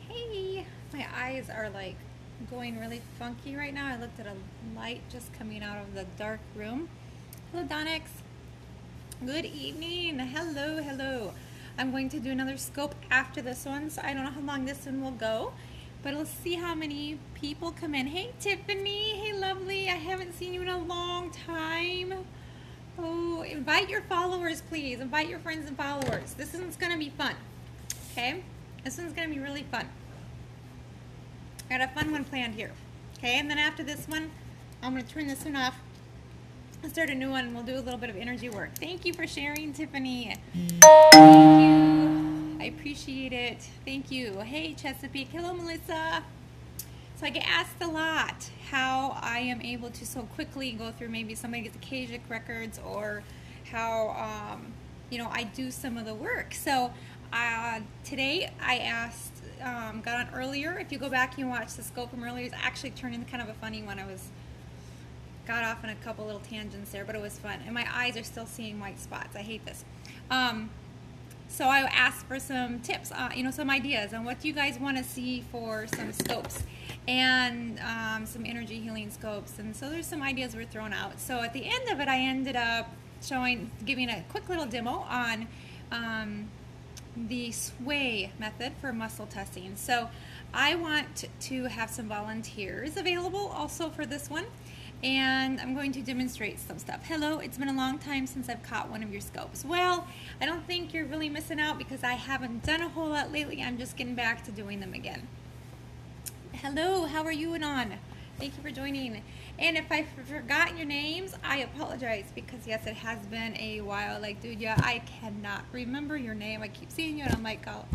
Hey, my eyes are like going really funky right now. I looked at a light just coming out of the dark room. Hello, Donix. Good evening. Hello, hello. I'm going to do another scope after this one, so I don't know how long this one will go, but we'll see how many people come in. Hey, Tiffany. Hey, lovely. I haven't seen you in a long time. Oh, invite your followers, please. Invite your friends and followers. This one's going to be fun, okay? This one's going to be really fun. I got a fun one planned here, okay? And then after this one, I'm going to turn this one off and start a new one, and we'll do a little bit of energy work. Thank you for sharing, Tiffany. Thank you. I appreciate it. Thank you. Hey, Chesapeake. Hello, Melissa. So I get asked a lot how I am able to so quickly go through maybe somebody gets Akashic records, or how I do some of the work. So today I asked, got on earlier. If you go back and watch the scope from earlier, it's actually turned into kind of a funny one. Got off on a couple little tangents there, but it was fun. And my eyes are still seeing white spots. I hate this. So I asked for some tips, some ideas on what do you guys want to see for some scopes, and some energy healing scopes. And so there's some ideas were thrown out. So at the end of it, I ended up giving a quick little demo on the sway method for muscle testing. So I want to have some volunteers available also for this one, and I'm going to demonstrate some stuff. Hello, it's been a long time since I've caught one of your scopes. Well, I don't think you're really missing out, because I haven't done a whole lot lately. I'm just getting back to doing them again. Hello, how are you, Anon? Thank you for joining. And if I've forgotten your names, I apologize, because yes, it has been a while. Like, dude, yeah, I cannot remember your name. I keep seeing you and I'm like, oh,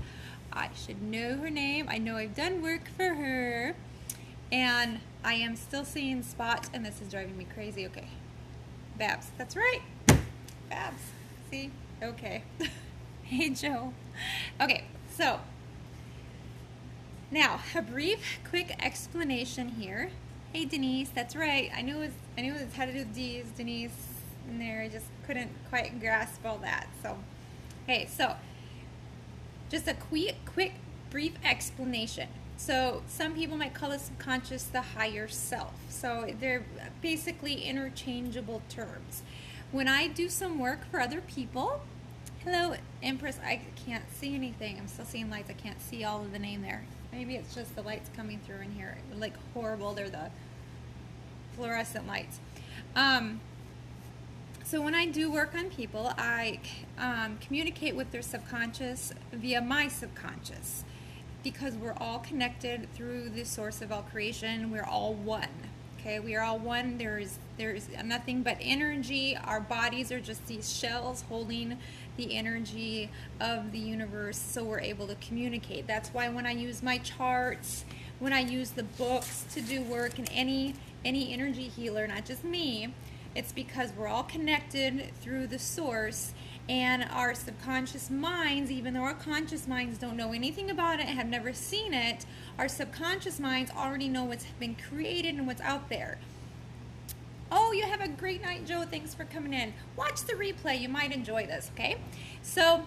I should know her name. I know I've done work for her, and I am still seeing spots, and this is driving me crazy. Okay, Babs, that's right, Babs, see, okay. Hey, Joe. Okay, so now a brief, quick explanation here. Hey, Denise, that's right. I knew it had to do with D's, Denise, in there. I just couldn't quite grasp all that. So, okay, so just a quick, brief explanation. So some people might call the subconscious the higher self. So they're basically interchangeable terms. When I do some work for other people, hello, Empress, I can't see anything. I'm still seeing lights. I can't see all of the name there. Maybe it's just the lights coming through in here. Like horrible. They're the fluorescent lights. So when I do work on people, I communicate with their subconscious via my subconscious, because we're all connected through the source of all creation. We're all one. Okay, we are all one. There's nothing but energy. Our bodies are just these shells holding the energy of the universe, so we're able to communicate. That's why when I use my charts, when I use the books to do work, and any energy healer, not just me, it's because we're all connected through the source. And our subconscious minds, even though our conscious minds don't know anything about it and have never seen it, our subconscious minds already know what's been created and what's out there. Oh, you have a great night, Joe. Thanks for coming in. Watch the replay. You might enjoy this, okay? So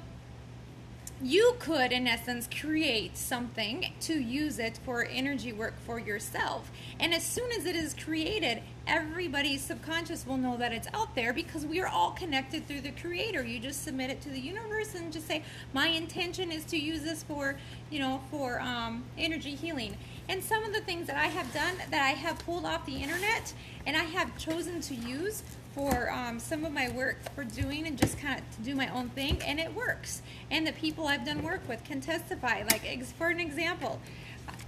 you could, in essence, create something to use it for energy work for yourself. And as soon as it is created, everybody's subconscious will know that it's out there, because we are all connected through the Creator. You just submit it to the universe and just say, my intention is to use this for energy healing. And some of the things that I have done, that I have pulled off the internet and I have chosen to use for some of my work for doing, and just kind of to do my own thing, and it works. And the people I've done work with can testify. Like, for an example,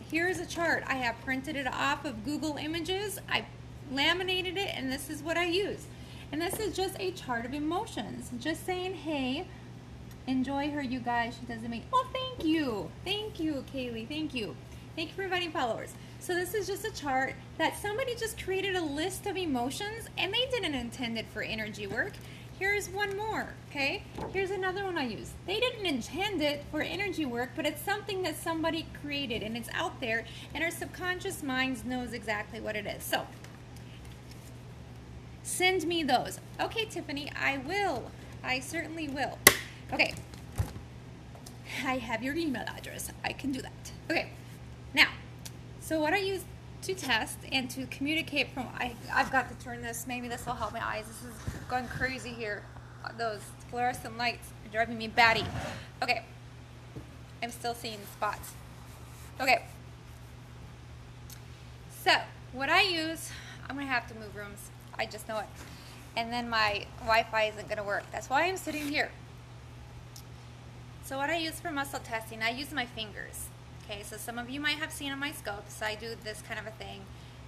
here's a chart. I have printed it off of Google Images. I laminated it, and this is what I use. And this is just a chart of emotions. Just saying, hey, enjoy her, you guys. She doesn't make... Oh, thank you. Thank you, Kaylee. Thank you. Thank you for inviting followers. So this is just a chart that somebody just created a list of emotions, and they didn't intend it for energy work. Here's one more, okay? Here's another one I use. They didn't intend it for energy work, but it's something that somebody created, and it's out there, and our subconscious minds knows exactly what it is. So send me those. Okay, Tiffany, I will. I certainly will. Okay. I have your email address. I can do that. Okay, now, so what I use to test and to communicate from, I've got to turn this, maybe this will help my eyes. This is going crazy here. Those fluorescent lights are driving me batty. Okay, I'm still seeing spots. Okay, so what I use, I'm going to have to move rooms. I just know it. And then my Wi-Fi isn't going to work. That's why I'm sitting here. So what I use for muscle testing, I use my fingers. Okay, so some of you might have seen on my scopes, I do this kind of a thing.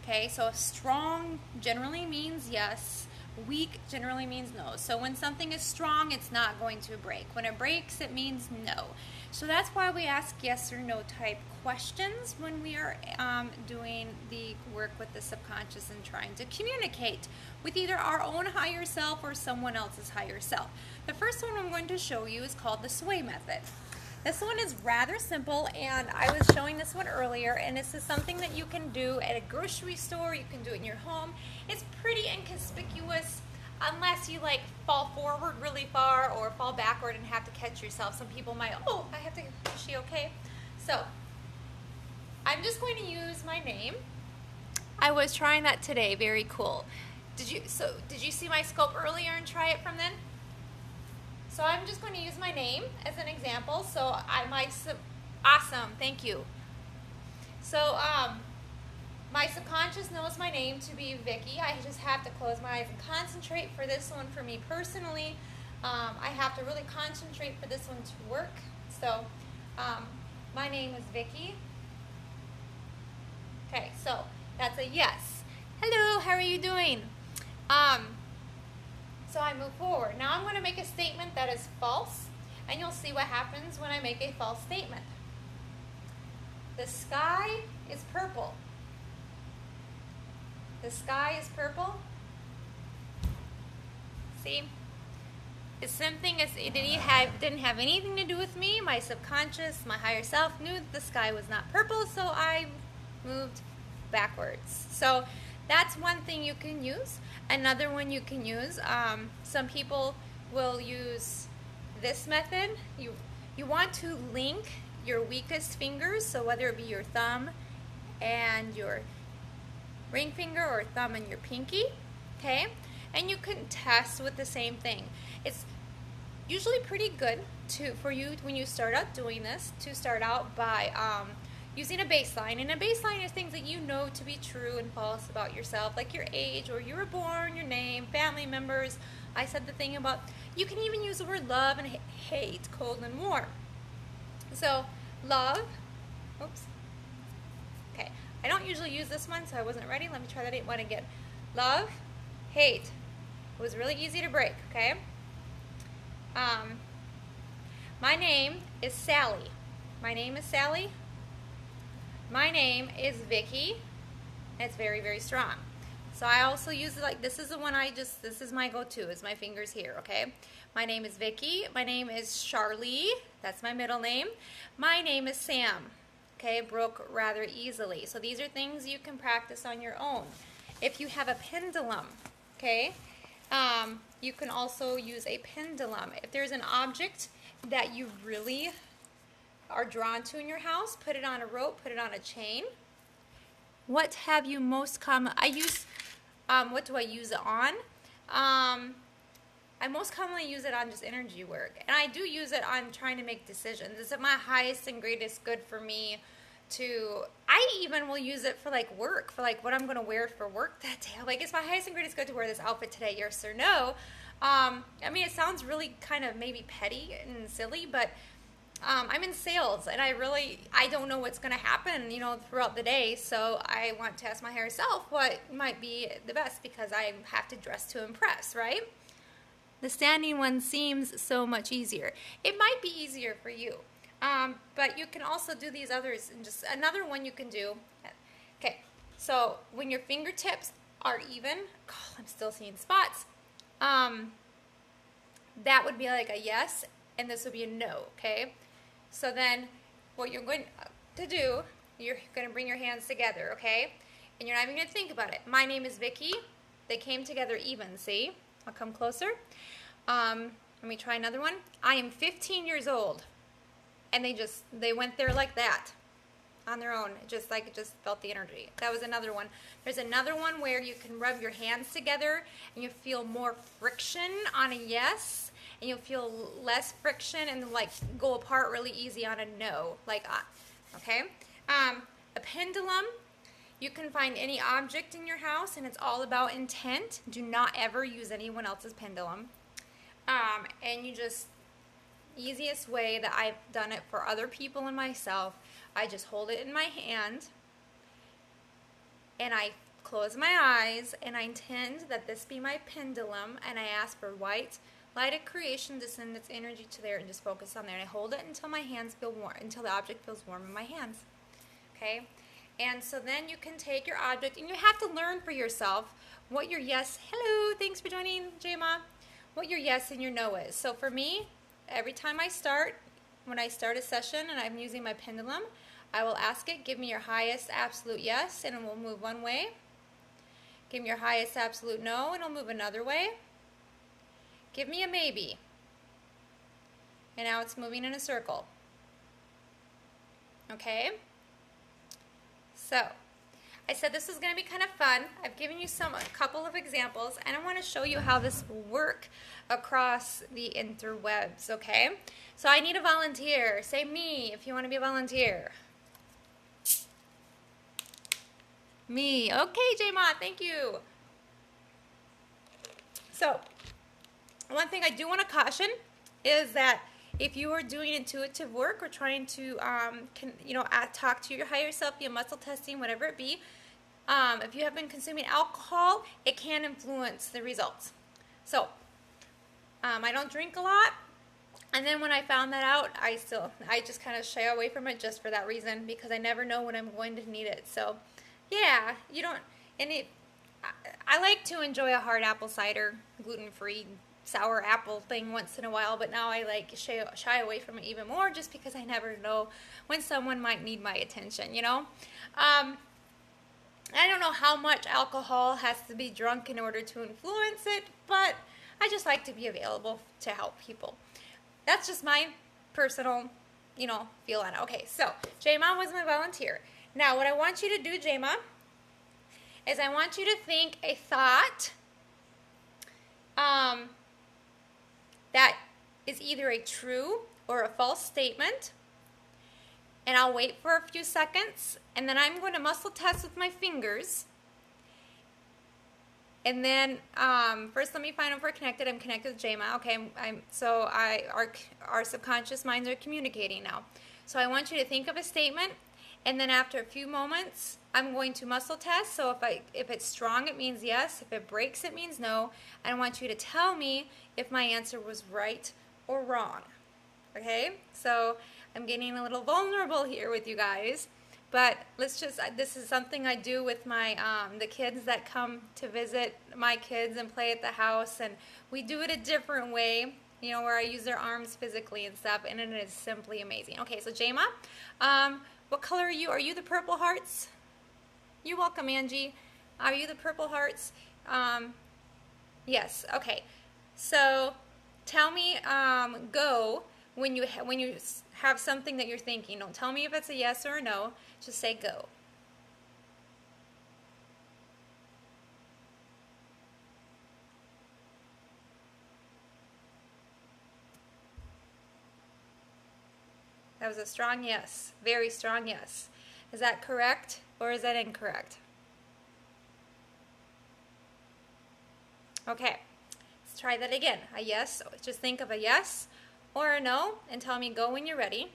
Okay, so strong generally means yes. Weak generally means no. So when something is strong, it's not going to break. When it breaks, it means no. So that's why we ask yes or no type questions when we are doing the work with the subconscious and trying to communicate with either our own higher self or someone else's higher self. The first one I'm going to show you is called the sway method. This one is rather simple, and I was showing this one earlier, and this is something that you can do at a grocery store. You can do it in your home. It's pretty inconspicuous unless you like fall forward really far or fall backward and have to catch yourself. Some people might, oh, I have to, is she okay? So I'm just going to use my name. I was trying that today, very cool. Did you see my scope earlier and try it from then? So I'm just going to use my name as an example. So awesome, thank you. So my subconscious knows my name to be Vicky. I just have to close my eyes and concentrate for this one. For me personally, I have to really concentrate for this one to work. So my name is Vicky. Okay, so that's a yes. Hello, how are you doing? So I move forward. Now I'm going to make a statement that is false, and you'll see what happens when I make a false statement. The sky is purple. The sky is purple. See? It's something, it didn't have anything to do with me. My subconscious, my higher self knew that the sky was not purple, so I moved backwards. So that's one thing you can use. Another one you can use, some people will use this method. You want to link your weakest fingers, so whether it be your thumb and your ring finger or thumb and your pinky, okay? And you can test with the same thing. It's usually pretty good for you when you start out doing this to start out by using a baseline, and a baseline is things that you know to be true and false about yourself, like your age, or you were born, your name, family members. I said the thing about, you can even use the word love and hate, cold and warm. So, love, oops, okay, I don't usually use this one, so I wasn't ready. Let me try that one again. Love, hate. It was really easy to break, okay? My name is Sally. My name is Sally. My name is Vicky. It's very, very strong. So I also use it like, this is the one this is my go-to, is my fingers here, okay? My name is Vicky. My name is Charlie. That's my middle name. My name is Sam. Okay, broke rather easily. So these are things you can practice on your own. If you have a pendulum, okay, you can also use a pendulum. If there's an object that you really are drawn to in your house, put it on a rope, put it on a chain. What have you most common? I use, what do I use it on? I most commonly use it on just energy work, and I do use it on trying to make decisions. Is it my highest and greatest good for me to, I even will use it for like work, for like what I'm going to wear for work that day. Like, it's my highest and greatest good to wear this outfit today, yes or no? I mean, it sounds really kind of maybe petty and silly, but I'm in sales, and I don't know what's going to happen, you know, throughout the day, so I want to ask my higher self what might be the best, because I have to dress to impress, right? The standing one seems so much easier. It might be easier for you, but you can also do these others, and just another one you can do. Okay, so when your fingertips are even, oh, I'm still seeing spots, that would be like a yes, and this would be a no, okay? So then what you're going to do, you're going to bring your hands together, okay? And you're not even going to think about it. My name is Vicky. They came together even, see? I'll come closer. Let me try another one. I am 15 years old. and they went there like that on their own, just felt the energy. That was another one. There's another one where you can rub your hands together and you feel more friction on a yes, and you'll feel less friction and like go apart really easy on a no, like okay. A pendulum. You can find any object in your house, and it's all about intent. Do not ever use anyone else's pendulum. And you just, easiest way that I've done it for other people and myself, I just hold it in my hand, and I close my eyes, and I intend that this be my pendulum, and I ask for white light of creation to send its energy to there and just focus on there. And I hold it until my hands feel warm, until the object feels warm in my hands. Okay? And so then you can take your object, and you have to learn for yourself what your yes, hello, thanks for joining, J-Ma, what your yes and your no is. So for me, every time when I start a session and I'm using my pendulum, I will ask it, give me your highest absolute yes, and it will move one way. Give me your highest absolute no, and it'll move another way. Give me a maybe. And now it's moving in a circle. Okay? So, I said this was going to be kind of fun. I've given you a couple of examples, and I want to show you how this will work across the interwebs, okay? So I need a volunteer. Say me if you want to be a volunteer. Me. Okay, J-Ma, thank you. So, one thing I do want to caution is that if you are doing intuitive work or trying to, talk to your higher self, be a muscle testing, whatever it be, if you have been consuming alcohol, it can influence the results. So, I don't drink a lot, and then when I found that out, I just kind of shy away from it just for that reason, because I never know when I'm going to need it. So, yeah, I like to enjoy a hard apple cider, gluten-free, sour apple thing once in a while, but now I like shy away from it even more, just because I never know when someone might need my attention, you know? I don't know how much alcohol has to be drunk in order to influence it, but I just like to be available to help people. That's just my personal, feel on it. Okay, so J-Ma was my volunteer. Now, what I want you to do, J-Ma, is I want you to think a thought that is either a true or a false statement, and I'll wait for a few seconds, and then I'm going to muscle test with my fingers, and then first let me find out if we're connected. I'm connected with J-Ma. Okay, our subconscious minds are communicating now. So I want you to think of a statement, and then after a few moments, I'm going to muscle test. So if it's strong, it means yes. If it breaks, it means no. I want you to tell me if my answer was right or wrong. Okay? So I'm getting a little vulnerable here with you guys. But this is something I do with my the kids that come to visit my kids and play at the house, and we do it a different way, where I use their arms physically and stuff, and it is simply amazing. Okay, so J-Ma, what color are you? Are you the purple hearts? You're welcome, Angie. Are you the purple hearts? Yes. Okay. So tell me go when you have something that you're thinking. Don't tell me if it's a yes or a no. Just say go. That was a strong yes. Very strong yes. Is that correct or is that incorrect? Okay. Let's try that again. A yes. Just think of a yes or a no and tell me go when you're ready.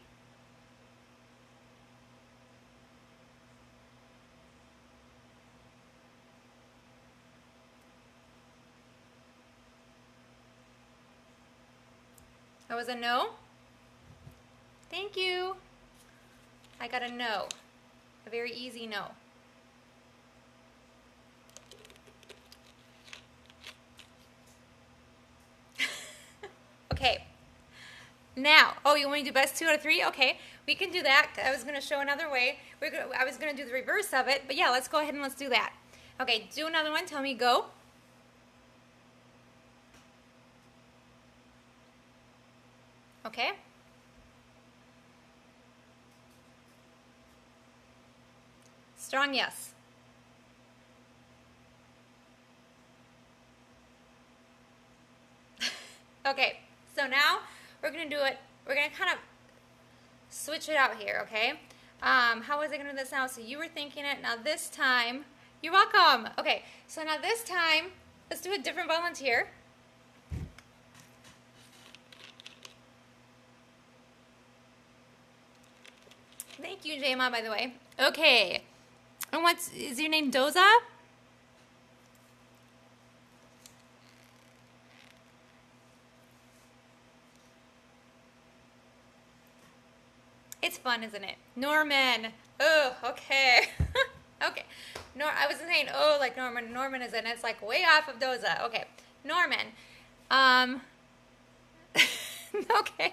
That was a no. Thank you. I got a no. A very easy no. Okay. Now, you want me to do best 2 out of 3? Okay, we can do that. I was going to show another way. I was going to do the reverse of it, but yeah, let's go ahead and let's do that. Okay, do another one. Tell me go. Okay. Strong yes. Okay, so now we're going to do it. We're going to kind of switch it out here, okay? How was I going to do this now? So you were thinking it. Now this time, you're welcome. Okay, so now this time, let's do a different volunteer. Thank you, Jayma, by the way. Okay, and is your name Doza? It's fun, isn't it? Norman. Oh, okay. Okay. I wasn't saying, oh, like Norman. Norman is in it. It's like way off of Doza. Okay. Norman. Okay.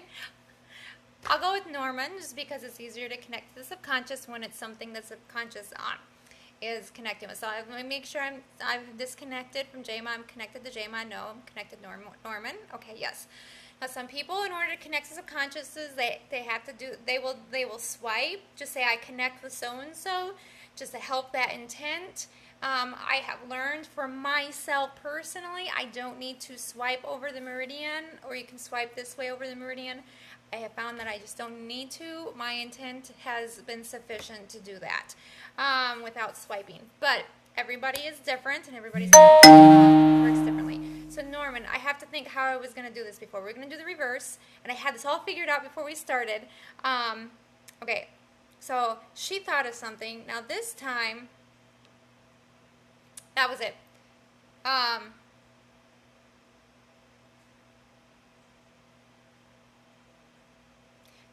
I'll go with Norman just because it's easier to connect to the subconscious when it's something the subconscious is connecting with. So I'm going to make sure I've disconnected from Jayma. I'm connected to Jayma. No, I'm connected to Norman. Okay, yes. Now some people, in order to connect to subconsciouses, they have to do, they will swipe. Just say I connect with so-and-so just to help that intent. I have learned for myself personally, I don't need to swipe over the meridian, or you can swipe this way over the meridian. I have found that I just don't need to. My intent has been sufficient to do that without swiping. But everybody is different, and everybody's works differently. So Norman, I have to think how I was going to do this before. We're going to do the reverse, and I had this all figured out before we started. Okay, so she thought of something. Now this time, that was it.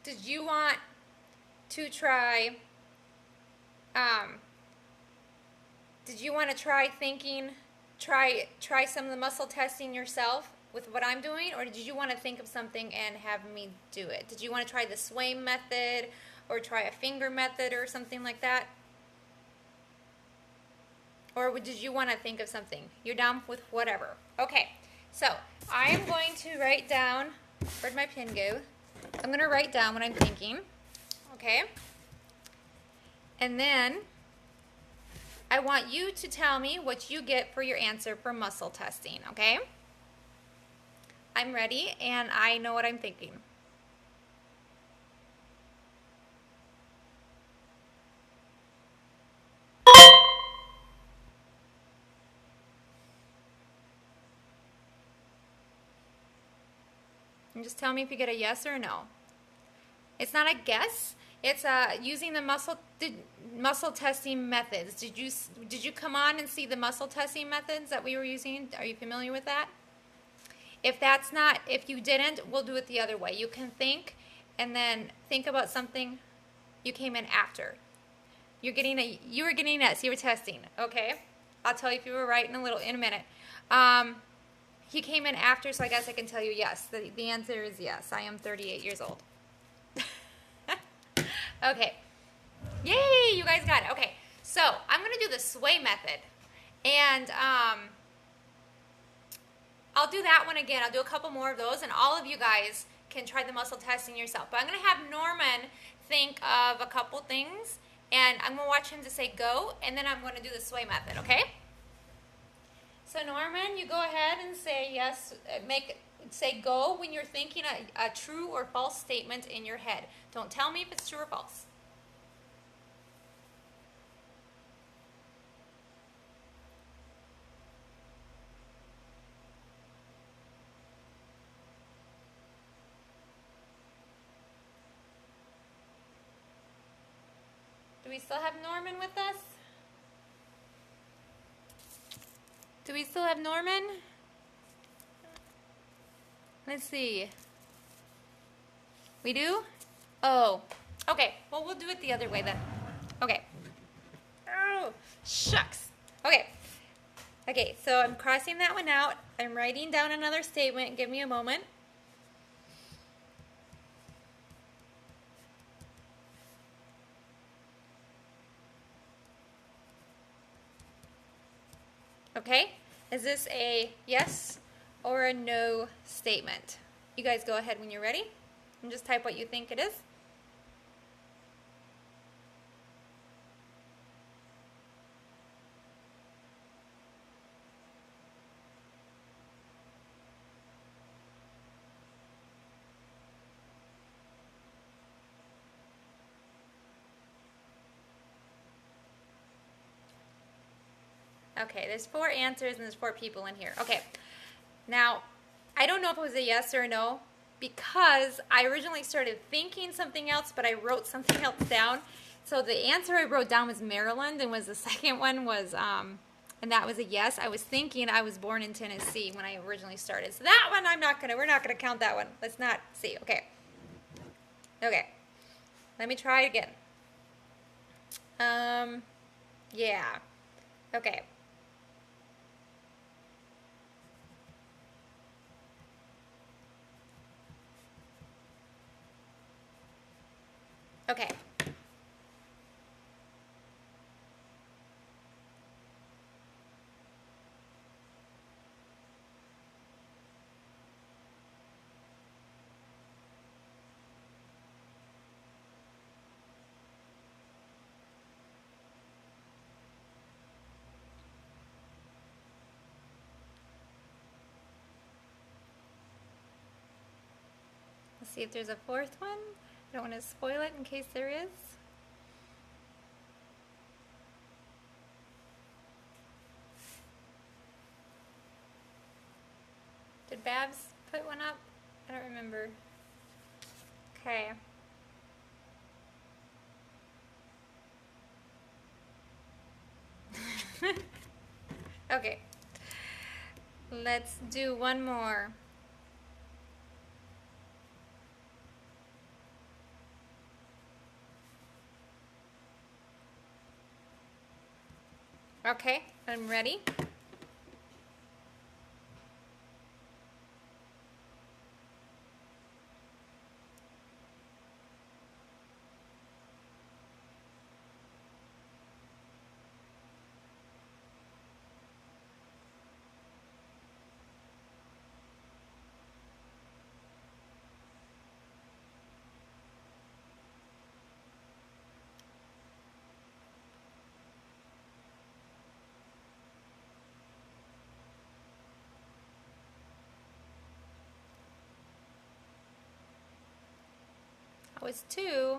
Did you want to try, did you want to try thinking, try some of the muscle testing yourself with what I'm doing, or did you want to think of something and have me do it? Did you want to try the sway method, or try a finger method, or something like that? Or did you want to think of something? You're down with whatever. Okay, so I am going to write down, where'd my pen go? I'm going to write down what I'm thinking, okay? And then I want you to tell me what you get for your answer for muscle testing, okay? I'm ready, and I know what I'm thinking. And just tell me if you get a yes or a no. It's not a guess. It's using the muscle testing methods. Did you come on and see the muscle testing methods that we were using? Are you familiar with that? If you didn't, we'll do it the other way. You can think, and then think about something you came in after. You were getting a yes. You were testing. Okay. I'll tell you if you were right in a minute. He came in after, so I guess I can tell you yes. The answer is yes. I am 38 years old. Okay. Yay, you guys got it. Okay, so I'm going to do the sway method. And I'll do that one again. I'll do a couple more of those, and all of you guys can try the muscle testing yourself. But I'm going to have Norman think of a couple things, and I'm going to watch him to say go, and then I'm going to do the sway method, okay? So Norman, you go ahead and say yes, say go when you're thinking a true or false statement in your head. Don't tell me if it's true or false. Do we still have Norman with us? Do we still have Norman? Let's see. We do? Oh, okay. Well, we'll do it the other way then. Okay. Oh, shucks. Okay. Okay, so I'm crossing that one out. I'm writing down another statement. Give me a moment. Okay, is this a yes or a no statement? You guys go ahead when you're ready and just type what you think it is. Okay, there's 4 answers and there's 4 people in here. Okay, now, I don't know if it was a yes or a no because I originally started thinking something else, but I wrote something else down. So the answer I wrote down was Maryland, and was the second one was, and that was a yes. I was thinking I was born in Tennessee when I originally started. So that one we're not gonna count that one. Let's not see. Okay. Okay. Let me try again. Yeah. Okay. Okay. Let's see if there's a 4th one. I don't want to spoil it in case there is. Did Babs put one up? I don't remember. Okay. Okay. Let's do one more. Okay, I'm ready. That was 2.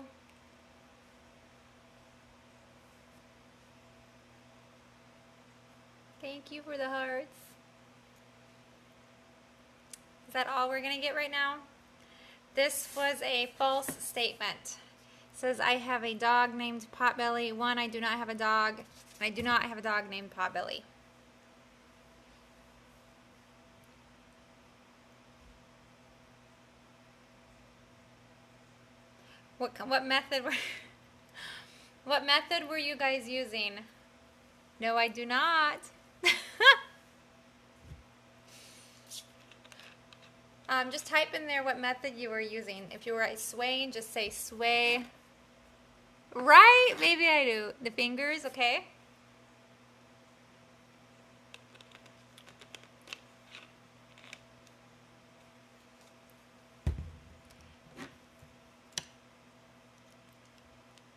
Thank you for the hearts. Is that all we're gonna get right now? This was a false statement. It says I have a dog named Potbelly. 1, I do not have a dog. And I do not have a dog named Potbelly. What method were what method were you guys using? No, I do not. Just type in there what method you were using. If you were swaying, just say sway. Right? Maybe I do. The fingers, okay?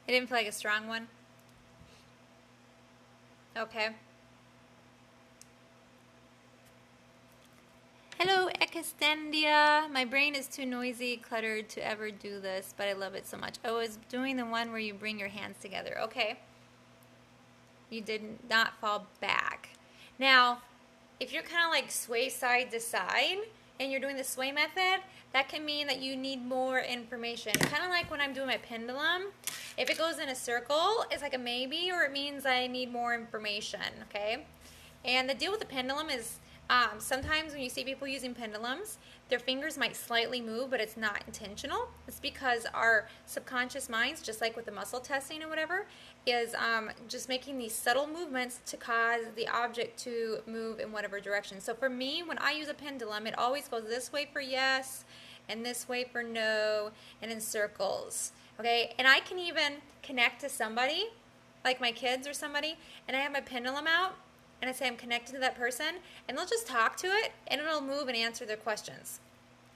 It didn't feel like a strong one? Okay. Hello, Ekistendia. My brain is too noisy, cluttered to ever do this, but I love it so much. I was doing the one where you bring your hands together. Okay. You did not fall back. Now, if you're kind of like sway side to side and you're doing the sway method, that can mean that you need more information. Kind of like when I'm doing my pendulum. If it goes in a circle, it's like a maybe, or it means I need more information, okay? And the deal with the pendulum is sometimes when you see people using pendulums, their fingers might slightly move, but it's not intentional. It's because our subconscious minds, just like with the muscle testing or whatever, is just making these subtle movements to cause the object to move in whatever direction. So for me, when I use a pendulum, it always goes this way for yes, and this way for no, and in circles. Okay, and I can even connect to somebody, like my kids or somebody, and I have my pendulum out, and I say I'm connected to that person, and they'll just talk to it, and it'll move and answer their questions.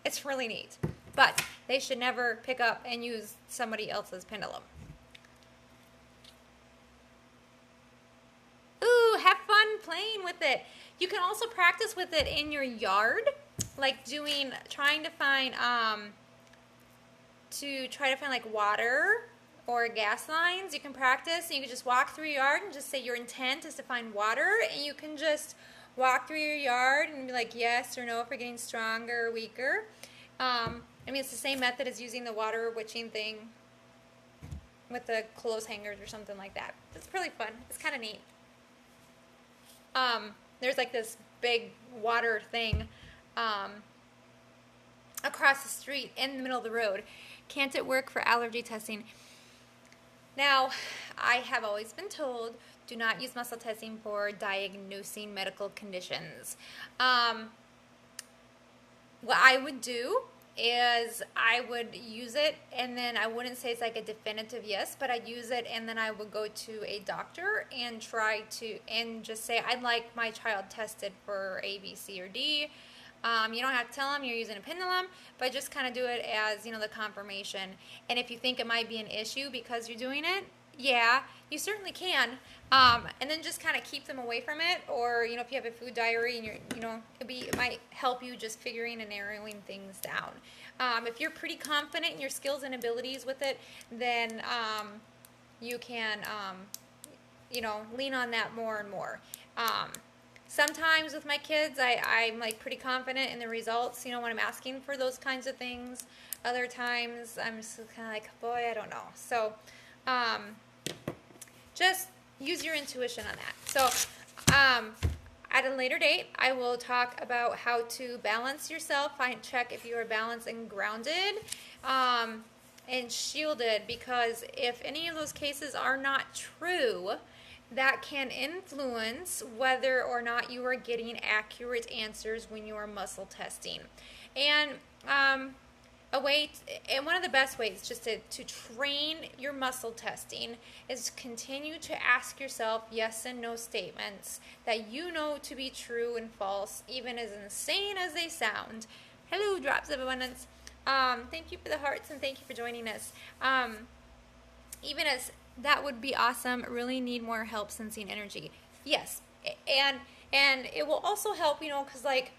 It's really neat. But they should never pick up and use somebody else's pendulum. Ooh, have fun playing with it. You can also practice with it in your yard, like trying to find like water or gas lines. You can practice, and you can just walk through your yard and just say your intent is to find water, and you can just walk through your yard and be like yes or no if you're getting stronger or weaker. I mean, it's the same method as using the water witching thing with the clothes hangers or something like that. It's really fun. It's kind of neat. There's like this big water thing across the street in the middle of the road. Can't it work for allergy testing? Now, I have always been told, do not use muscle testing for diagnosing medical conditions. What I would do is I would use it, and then I wouldn't say it's like a definitive yes, but I'd use it, and then I would go to a doctor and try to, and just say, I'd like my child tested for A, B, C, or D. You don't have to tell them you're using a pendulum, but just kind of do it as, the confirmation. And if you think it might be an issue because you're doing it, yeah, you certainly can. And then just kind of keep them away from it. Or, if you have a food diary and it might help you just figuring and narrowing things down. If you're pretty confident in your skills and abilities with it, then you can, lean on that more and more. Sometimes with my kids, I'm like pretty confident in the results, when I'm asking for those kinds of things. Other times, I'm just kind of like, boy, I don't know. So, just use your intuition on that. So, at a later date, I will talk about how to balance yourself. Check if you are balanced and grounded, and shielded, because if any of those cases are not true, that can influence whether or not you are getting accurate answers when you are muscle testing. And one of the best ways just to train your muscle testing is continue to ask yourself yes and no statements that you know to be true and false, even as insane as they sound. Hello, Drops of Abundance. Thank you for the hearts, and thank you for joining us. Even as that would be awesome. Really need more help sensing energy. Yes, and it will also help, because like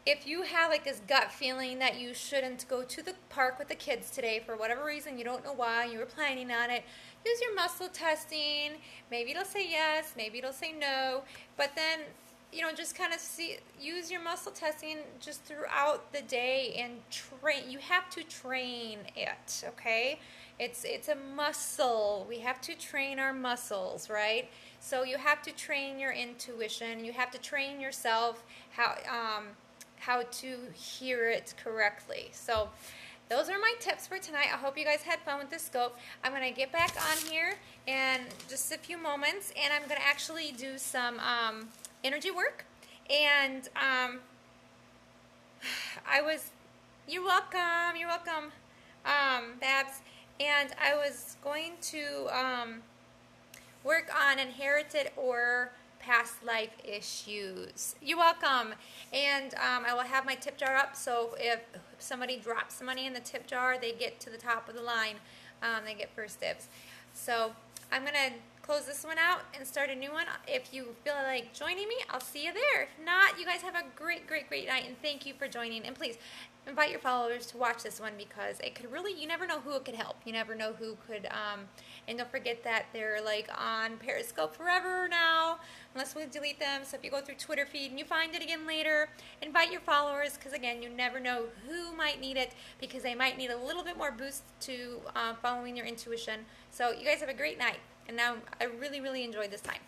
if you have like this gut feeling that you shouldn't go to the park with the kids today for whatever reason, you don't know why, you were planning on it, use your muscle testing. Maybe it'll say yes, maybe it'll say no, but then just kind of use your muscle testing just throughout the day and train. You have to train it, okay? It's a muscle. We have to train our muscles, right? So you have to train your intuition. You have to train yourself how to hear it correctly. So those are my tips for tonight. I hope you guys had fun with this scope. I'm going to get back on here in just a few moments, and I'm going to actually do some energy work. And you're welcome, Babs. And I was going to work on inherited or past life issues. You're welcome. And I will have my tip jar up, so if somebody drops money in the tip jar, they get to the top of the line. They get first dibs. So I'm going to close this one out and start a new one. If you feel like joining me, I'll see you there. If not, you guys have a great night, and thank you for joining. And please invite your followers to watch this one, because it could really, you never know who it could help. You never know who could, and don't forget that they're like on Periscope forever now, unless we delete them. So if you go through Twitter feed and you find it again later, invite your followers, because again, you never know who might need it, because they might need a little bit more boost to following your intuition. So you guys have a great night. And now I really enjoyed this time.